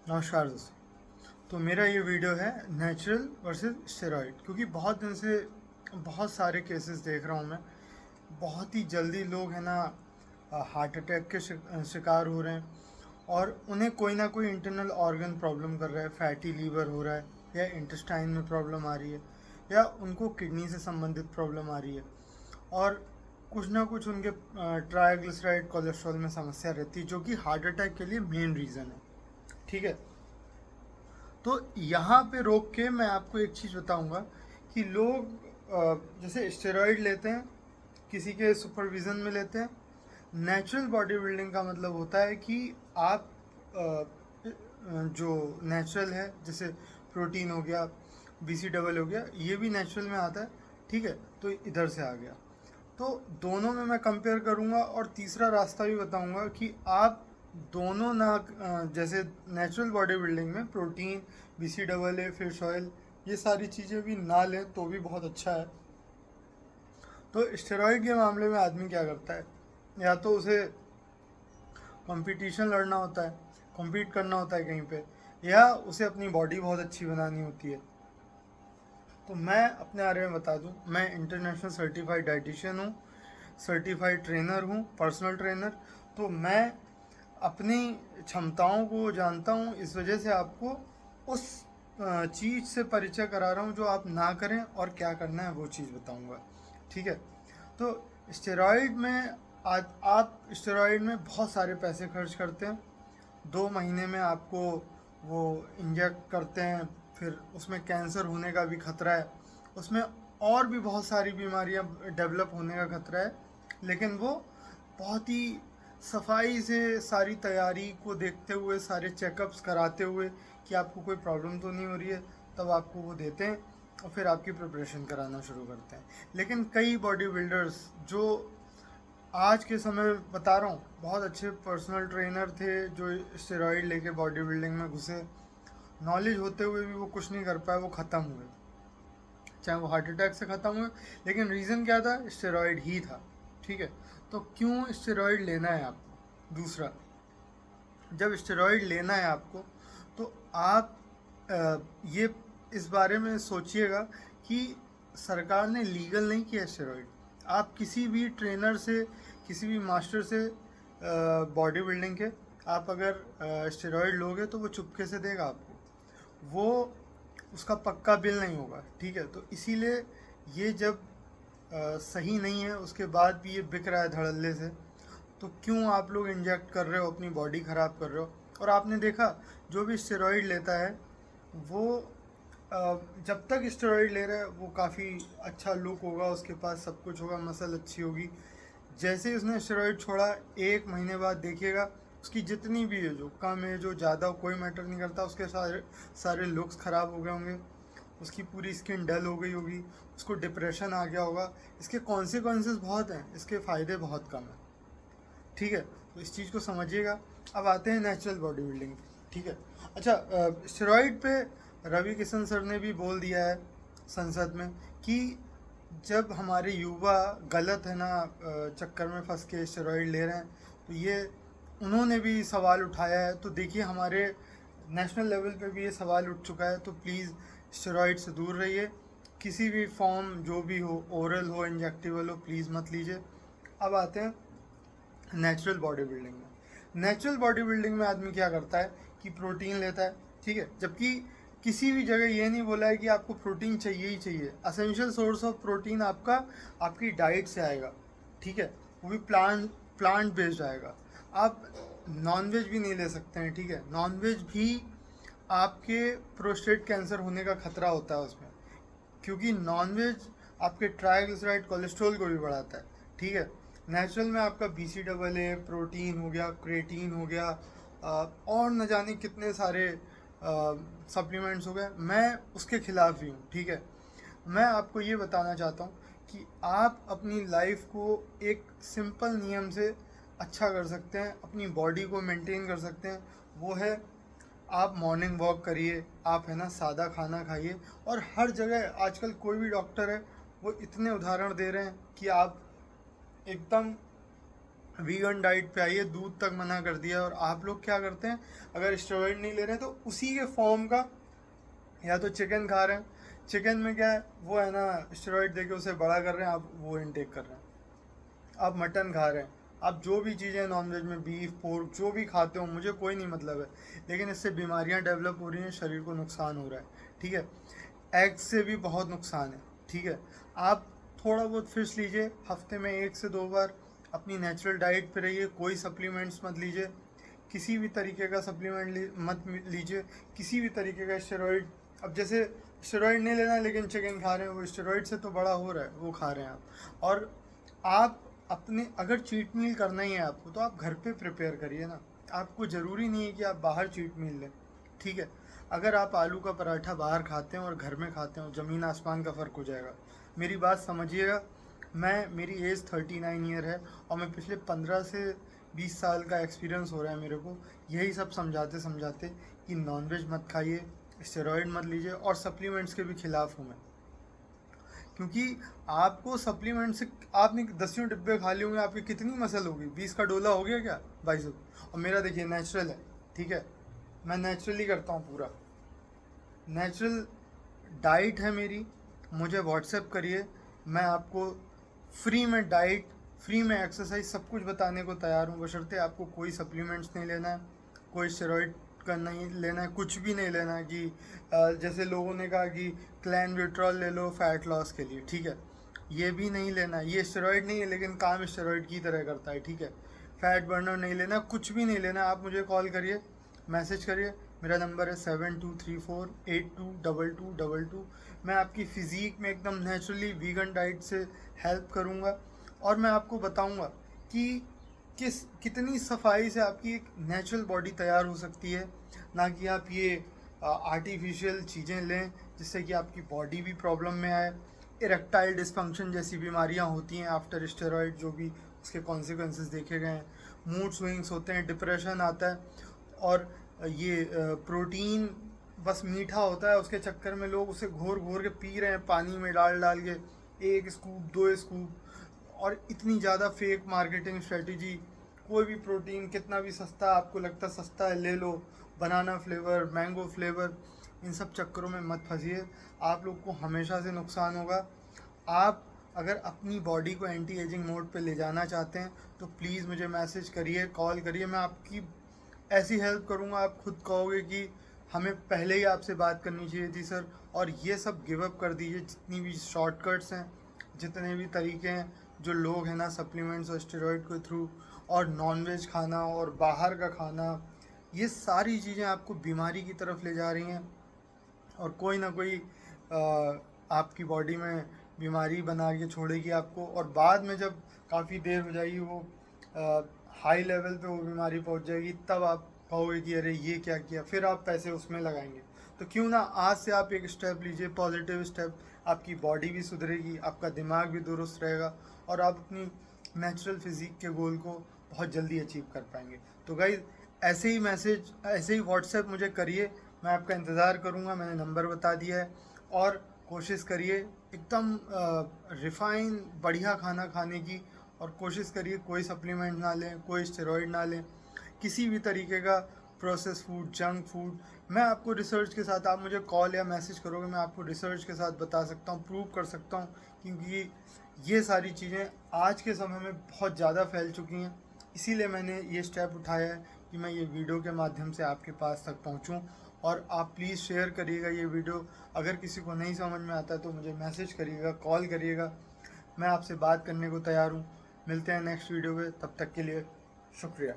नमस्कार दोस्तों। तो मेरा ये वीडियो है नेचुरल वर्सेस स्टेरॉइड, क्योंकि बहुत दिन से बहुत सारे केसेस देख रहा हूँ मैं। बहुत ही जल्दी लोग है ना हार्ट अटैक के शिकार हो रहे हैं, और उन्हें कोई ना कोई इंटरनल ऑर्गन प्रॉब्लम कर रहा है। फैटी लीवर हो रहा है, या इंटेस्टाइन में प्रॉब्लम आ रही है, या उनको किडनी से संबंधित प्रॉब्लम आ रही है, और कुछ ना कुछ उनके ट्राइग्लिसराइड कोलेस्ट्रॉल में समस्या रहती है, जो कि हार्ट अटैक के लिए मेन रीज़न है। ठीक है। तो यहाँ पे रोक के मैं आपको एक चीज़ बताऊंगा कि लोग जैसे स्टेरॉइड लेते हैं, किसी के सुपरविज़न में लेते हैं। नेचुरल बॉडी बिल्डिंग का मतलब होता है कि आप जो नेचुरल है, जैसे प्रोटीन हो गया, BC डबल हो गया, ये भी नेचुरल में आता है। ठीक है, तो इधर से आ गया। तो दोनों में मैं कंपेयर करूंगा, और तीसरा रास्ता भी बताऊंगा कि आप दोनों ना जैसे नेचुरल बॉडी बिल्डिंग में protein, BC double A, fish oil, ये सारी चीज़ें भी ना लें तो भी बहुत अच्छा है। तो स्टेरॉइड के मामले में आदमी क्या करता है, या तो उसे कंपटीशन लड़ना होता है, compete करना होता है कहीं पे, या उसे अपनी बॉडी बहुत अच्छी बनानी होती है। तो मैं अपने बारे में बता दूं, मैं इंटरनेशनल सर्टिफाइड डाइटिशियन हूँ, सर्टिफाइड ट्रेनर हूँ, पर्सनल ट्रेनर। तो मैं अपनी क्षमताओं को जानता हूँ, इस वजह से आपको उस चीज़ से परिचय करा रहा हूँ जो आप ना करें, और क्या करना है वो चीज़ बताऊँगा। ठीक है। तो स्टेरॉइड में आज आप स्टेरॉइड में बहुत सारे पैसे खर्च करते हैं। 2 महीने में आपको वो इंजेक्ट करते हैं, फिर उसमें कैंसर होने का भी खतरा है, उसमें और भी बहुत सारी बीमारियां डेवलप होने का खतरा है। लेकिन वो बहुत ही सफाई से सारी तैयारी को देखते हुए, सारे चेकअप्स कराते हुए कि आपको कोई प्रॉब्लम तो नहीं हो रही है, तब आपको वो देते हैं, और फिर आपकी प्रिपरेशन कराना शुरू करते हैं। लेकिन कई बॉडी बिल्डर्स जो आज के समय में बता रहा हूँ, बहुत अच्छे पर्सनल ट्रेनर थे जो स्टेरॉइड लेके बॉडी बिल्डिंग में घुसे, नॉलेज होते हुए भी वो कुछ नहीं कर पाए, वो ख़त्म हुए। चाहे वो हार्ट अटैक से ख़त्म हुए, लेकिन रीज़न क्या था? स्टेरॉइड ही था। ठीक है। तो क्यों स्टेरॉइड लेना है आपको? दूसरा, जब स्टेरॉइड लेना है आपको, तो आप ये इस बारे में सोचिएगा कि सरकार ने लीगल नहीं किया स्टेरॉइड। आप किसी भी ट्रेनर से, किसी भी मास्टर से बॉडी बिल्डिंग के, आप अगर स्टेरॉइड लोगे तो वो चुपके से देगा आपको, वो उसका पक्का बिल नहीं होगा। ठीक है। तो इसीलिए ये जब सही नहीं है, उसके बाद भी ये बिक रहा है धड़ल्ले से, तो क्यों आप लोग इंजेक्ट कर रहे हो, अपनी बॉडी ख़राब कर रहे हो? और आपने देखा, जो भी स्टेरॉइड लेता है वो जब तक स्टेरॉइड ले रहा है वो काफ़ी अच्छा लुक होगा, उसके पास सब कुछ होगा, मसल अच्छी होगी। जैसे ही उसने स्टेरॉइड छोड़ा, 1 महीने बाद देखिएगा उसकी जितनी भी है, जो कम है जो ज़्यादा, कोई मैटर नहीं करता, उसके सारे सारे लुक्स ख़राब हो गए होंगे, उसकी पूरी स्किन डल हो गई होगी, उसको डिप्रेशन आ गया होगा। इसके कॉन्सिक्वेंसेस बहुत हैं, इसके फ़ायदे बहुत कम हैं। ठीक है। तो इस चीज़ को समझिएगा। अब आते हैं नेचुरल बॉडी बिल्डिंग। ठीक है। अच्छा, स्टेरॉइड पे रवि किशन सर ने भी बोल दिया है संसद में कि जब हमारे युवा गलत है ना चक्कर में फंस के स्टेरॉइड ले रहे हैं, तो ये उन्होंने भी सवाल उठाया है। तो देखिए, हमारे नेशनल लेवल पे भी ये सवाल उठ चुका है। तो प्लीज़ स्टेरॉइड से दूर रहिए, किसी भी फॉर्म जो भी हो, ओरल हो, इंजेक्टेबल हो, प्लीज़ मत लीजिए। अब आते हैं नेचुरल बॉडी बिल्डिंग में। नेचुरल बॉडी बिल्डिंग में आदमी क्या करता है कि प्रोटीन लेता है। ठीक है। जबकि किसी भी जगह ये नहीं बोला है कि आपको प्रोटीन चाहिए ही चाहिए। असेंशियल सोर्स ऑफ प्रोटीन आपका आपकी डाइट से आएगा। ठीक है। वो भी प्लांट प्लांट बेस्ड आएगा। आप नॉनवेज भी नहीं ले सकते हैं। ठीक है। नॉनवेज भी आपके प्रोस्टेट कैंसर होने का खतरा होता है उसमें, क्योंकि नॉनवेज आपके ट्राइग्लिसराइड कोलेस्ट्रॉल को भी बढ़ाता है। ठीक है। नेचुरल में आपका BC डबल ए, प्रोटीन हो गया, क्रेटीन हो गया, और न जाने कितने सारे सप्लीमेंट्स हो गए। मैं उसके खिलाफ ही हूँ। ठीक है। मैं आपको ये बताना चाहता हूँ कि आप अपनी लाइफ को एक सिंपल नियम से अच्छा कर सकते हैं, अपनी बॉडी को मेंटेन कर सकते हैं। वो है, आप मॉर्निंग वॉक करिए, आप है ना सादा खाना खाइए। और हर जगह आजकल कोई भी डॉक्टर है, वो इतने उदाहरण दे रहे हैं कि आप एकदम वीगन डाइट पे आइए, दूध तक मना कर दिया। और आप लोग क्या करते हैं, अगर स्टेरॉइड नहीं ले रहे हैं तो उसी के फॉर्म का या तो चिकन खा रहे हैं, चिकन में क्या है वो है ना स्टेरॉइड देके उसे बड़ा कर रहे हैं, आप वो इनटेक कर रहे हैं। आप मटन खा रहे हैं, आप जो भी चीज़ें नॉनवेज में बीफ पोर्क जो भी खाते हो, मुझे कोई नहीं मतलब है, लेकिन इससे बीमारियां डेवलप हो रही हैं, शरीर को नुकसान हो रहा है, ठीक है। एग से भी बहुत नुकसान है, ठीक है। आप थोड़ा बहुत फिश लीजिए, हफ्ते में 1 से 2 बार, अपनी नेचुरल डाइट पे रहिए, कोई सप्लीमेंट्स मत लीजिए, किसी भी तरीके का सप्लीमेंट मत लीजिए, किसी भी तरीके का स्टेरॉइड। अब जैसे स्टेरॉइड नहीं लेना लेकिन चिकन खा रहे हैं, वो स्टेरॉइड से तो बड़ा हो रहा है, वो खा रहे हैं आप। और आप अपने अगर चीट मील करना ही है आपको तो आप घर पे प्रिपेयर करिए ना, आपको ज़रूरी नहीं है कि आप बाहर चीट मील लें, ठीक है। अगर आप आलू का पराठा बाहर खाते हैं और घर में खाते हैं, ज़मीन आसमान का फ़र्क हो जाएगा। मेरी बात समझिएगा, मेरी एज 39 ईयर है और मैं पिछले 15 से 20 साल का एक्सपीरियंस हो रहा है मेरे को यही सब समझाते समझाते कि नॉनवेज मत खाइए, स्टेरॉइड मत लीजिए, और सप्लीमेंट्स के भी खिलाफ हूँ मैं। क्योंकि आपको सप्लीमेंट से आपने 10 डिब्बे खा लिए होंगे, आपकी कितनी मसल होगी, 20 का डोला हो गया क्या भाई साहब। और मेरा देखिए नेचुरल है, ठीक है, मैं नेचुरली करता हूँ पूरा, नेचुरल डाइट है मेरी। मुझे व्हाट्सएप करिए, मैं आपको फ्री में डाइट, फ्री में एक्सरसाइज सब कुछ बताने को तैयार हूँ, बशर्ते आपको कोई सप्लीमेंट्स नहीं लेना है, कोई स्टेरॉइड का नहीं लेना है, कुछ भी नहीं लेना है कि जैसे लोगों ने कहा कि क्लैनविट्रॉल ले लो फैट लॉस के लिए, ठीक है, ये भी नहीं लेना है, ये स्टेरॉइड नहीं है लेकिन काम स्टेरॉइड की तरह करता है, ठीक है। फैट बर्नर नहीं लेना, कुछ भी नहीं लेना, आप मुझे कॉल करिए, मैसेज करिए, मेरा नंबर है 7234822222। मैं आपकी फ़िज़ीक में एकदम नेचुरली वीगन डाइट से हेल्प करूँगा, और मैं आपको बताऊँगा कि कितनी सफाई से आपकी एक नेचुरल बॉडी तैयार हो सकती है, ना कि आप ये आर्टिफिशियल चीज़ें लें जिससे कि आपकी बॉडी भी प्रॉब्लम में आए। इरेक्टाइल डिसफंक्शन जैसी बीमारियां होती हैं आफ्टर स्टेरॉइड, जो भी उसके कॉन्सिक्वेंसेस देखे गए हैं, मूड स्विंग्स होते हैं, डिप्रेशन आता है। और ये प्रोटीन बस मीठा होता है, उसके चक्कर में लोग उसे घोर घोर के पी रहे हैं, पानी में डाल डाल के 1 स्कूप 2 स्कूप, और इतनी ज़्यादा फेक मार्केटिंग स्ट्रेटजी। कोई भी प्रोटीन कितना भी सस्ता आपको लगता सस्ता है ले लो, बनाना फ्लेवर, मैंगो फ्लेवर, इन सब चक्करों में मत फंसिए, आप लोग को हमेशा से नुकसान होगा। आप अगर अपनी बॉडी को एंटी एजिंग मोड पे ले जाना चाहते हैं तो प्लीज़ मुझे मैसेज करिए, कॉल करिए, मैं आपकी ऐसी हेल्प करूँगा, आप खुद कहोगे कि हमें पहले ही आपसे बात करनी चाहिए थी सर। और ये सब गिव अप कर दीजिए, जितनी भी शॉर्टकट्स हैं, जितने भी तरीके हैं जो लोग हैं ना सप्लीमेंट्स और स्टेरॉइड के थ्रू, और नॉनवेज खाना और बाहर का खाना, ये सारी चीज़ें आपको बीमारी की तरफ ले जा रही हैं, और कोई ना कोई आपकी बॉडी में बीमारी बना के छोड़ेगी आपको, और बाद में जब काफ़ी देर हो जाएगी वो हाई लेवल पे वो बीमारी पहुंच जाएगी, तब आप कहोगे कि अरे ये क्या किया, फिर आप पैसे उसमें लगाएंगे। तो क्यों ना आज से आप एक स्टेप लीजिए, पॉजिटिव स्टेप, आपकी बॉडी भी सुधरेगी, आपका दिमाग भी दुरुस्त रहेगा, और आप अपनी नेचुरल फिजिक के गोल को बहुत जल्दी अचीव कर पाएंगे। तो गाइज ऐसे ही मैसेज, ऐसे ही व्हाट्सएप मुझे करिए, मैं आपका इंतज़ार करूँगा, मैंने नंबर बता दिया है। और कोशिश करिए एकदम रिफाइन बढ़िया खाना खाने की, और कोशिश करिए कोई सप्लीमेंट ना लें, कोई स्टेरॉइड ना लें, किसी भी तरीके का प्रोसेस फूड, जंक फूड। मैं आपको रिसर्च के साथ, आप मुझे कॉल या मैसेज करोगे, मैं आपको रिसर्च के साथ बता सकता हूँ, प्रूव कर सकता हूँ, क्योंकि ये सारी चीज़ें आज के समय में बहुत ज़्यादा फैल चुकी हैं। इसीलिए मैंने ये स्टेप उठाया है कि मैं ये वीडियो के माध्यम से आपके पास तक पहुँचूँ। और आप प्लीज़ शेयर करिएगा ये वीडियो, अगर किसी को नहीं समझ में आता है तो मुझे मैसेज करिएगा, कॉल करिएगा, मैं आपसे बात करने को तैयार हूँ। मिलते हैं नेक्स्ट वीडियो में, तब तक के लिए शुक्रिया।